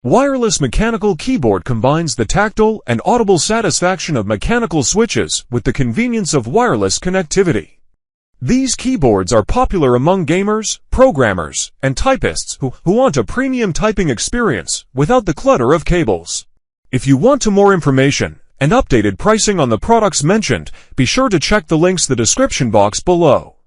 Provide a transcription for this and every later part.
Wireless mechanical keyboard combines the tactile and audible satisfaction of mechanical switches with the convenience of wireless connectivity. These keyboards are popular among gamers, programmers, and typists who want a premium typing experience without the clutter of cables. If you want more information and updated pricing on the products mentioned, be sure to check the links in the description box below.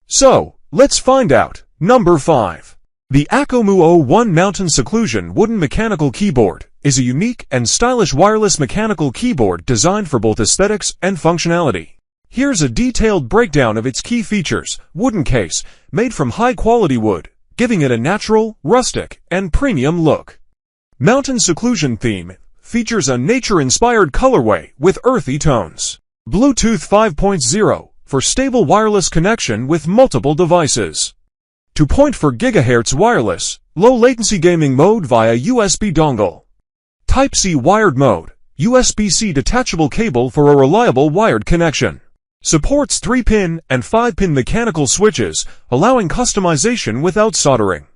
So, let's find out. Number 5. The Akkomuo 1 Mountain Seclusion Wooden Mechanical Keyboard is a unique and stylish wireless mechanical keyboard designed for both aesthetics and functionality. Here's a detailed breakdown of its key features. Wooden case, made from high-quality wood, giving it a natural, rustic, and premium look. Mountain Seclusion theme features a nature-inspired colorway with earthy tones. Bluetooth 5.0 for stable wireless connection with multiple devices. 2.4 GHz wireless, low-latency gaming mode via USB dongle. Type-C wired mode, USB-C detachable cable for a reliable wired connection. Supports 3-pin and 5-pin mechanical switches, allowing customization without soldering.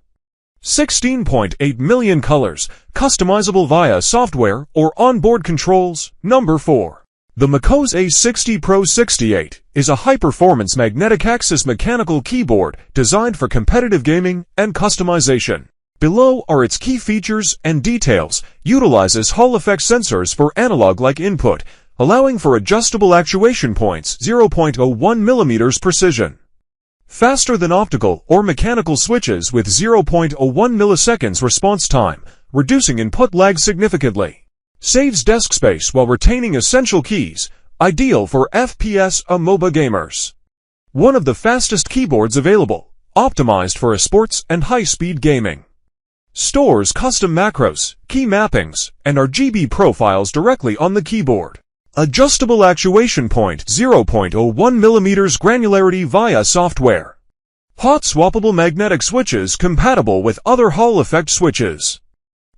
16.8 million colors, customizable via software or onboard controls. Number 4. The Makose A60 Pro68 is a high-performance magnetic axis mechanical keyboard designed for competitive gaming and customization. Below are its key features and details. Utilizes Hall effect sensors for analog-like input, allowing for adjustable actuation points. 0.01 mm precision. Faster than optical or mechanical switches with 0.01 milliseconds response time, reducing input lag significantly. Saves desk space while retaining essential keys, ideal for FPS MOBA gamers. One of the fastest keyboards available, optimized for sports and high-speed gaming. Stores custom macros, key mappings, and RGB profiles directly on the keyboard. Adjustable actuation point 0.01 mm granularity via software. Hot swappable magnetic switches compatible with other Hall effect switches.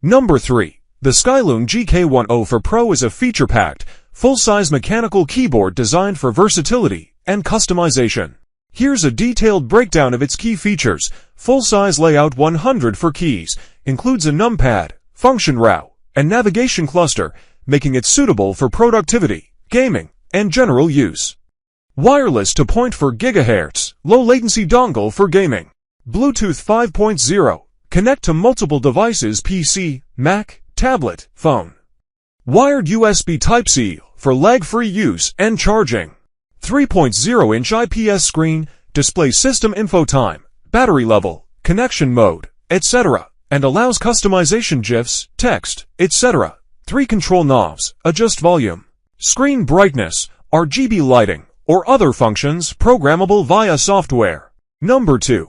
Number 3. The SKYLOONG GK104 Pro is a feature-packed, full-size mechanical keyboard designed for versatility and customization. Here's a detailed breakdown of its key features. Full-size layout 100 for keys, includes a numpad, function row, and navigation cluster, making it suitable for productivity, gaming, and general use. Wireless 2.4 GHz, low-latency dongle for gaming. Bluetooth 5.0, connect to multiple devices: PC, Mac, tablet, phone. Wired USB Type-C for lag-free use and charging. 3.0-inch IPS screen, display system info time, battery level, connection mode, etc., and allows customization GIFs, text, etc. 3 control knobs, adjust volume, screen brightness, RGB lighting, or other functions programmable via software. Number 2.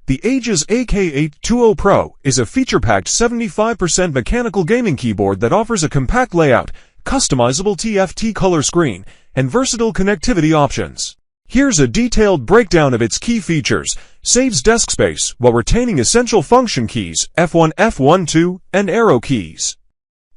The Aegis AK820 Pro is a feature-packed 75% mechanical gaming keyboard that offers a compact layout, customizable TFT color screen, and versatile connectivity options. Here's a detailed breakdown of its key features. Saves desk space while retaining essential function keys, F1, F12, and arrow keys.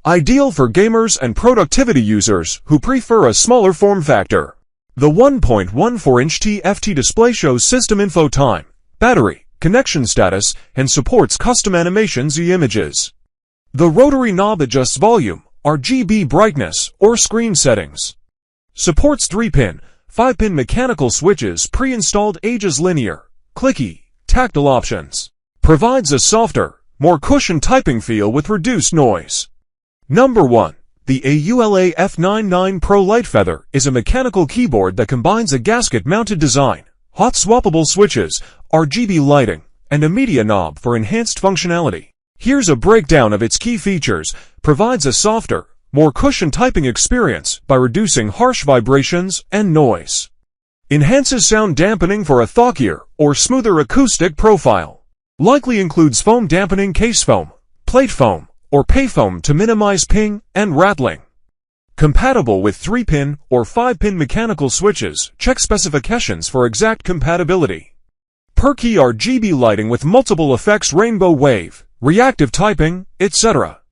Ideal for gamers and productivity users who prefer a smaller form factor. The 1.14-inch TFT display shows system info time, battery, connection status, and supports custom animations and images. The rotary knob adjusts volume, RGB brightness, or screen settings. Supports 3-pin, 5-pin mechanical switches, pre-installed Ajazz linear, clicky, tactile options. Provides a softer, more cushioned typing feel with reduced noise. Number 1. The AULA F99 Pro Light Feather is a mechanical keyboard that combines a gasket-mounted design, hot swappable switches, RGB lighting, and a media knob for enhanced functionality. Here's a breakdown of its key features. Provides a softer, more cushioned typing experience by reducing harsh vibrations and noise. Enhances sound dampening for a thockier or smoother acoustic profile. Likely includes foam dampening, case foam, plate foam, or pay foam to minimize ping and rattling. Compatible with 3-pin or 5-pin mechanical switches. Check specifications for exact compatibility. Per key RGB lighting with multiple effects, rainbow wave, reactive typing, etc.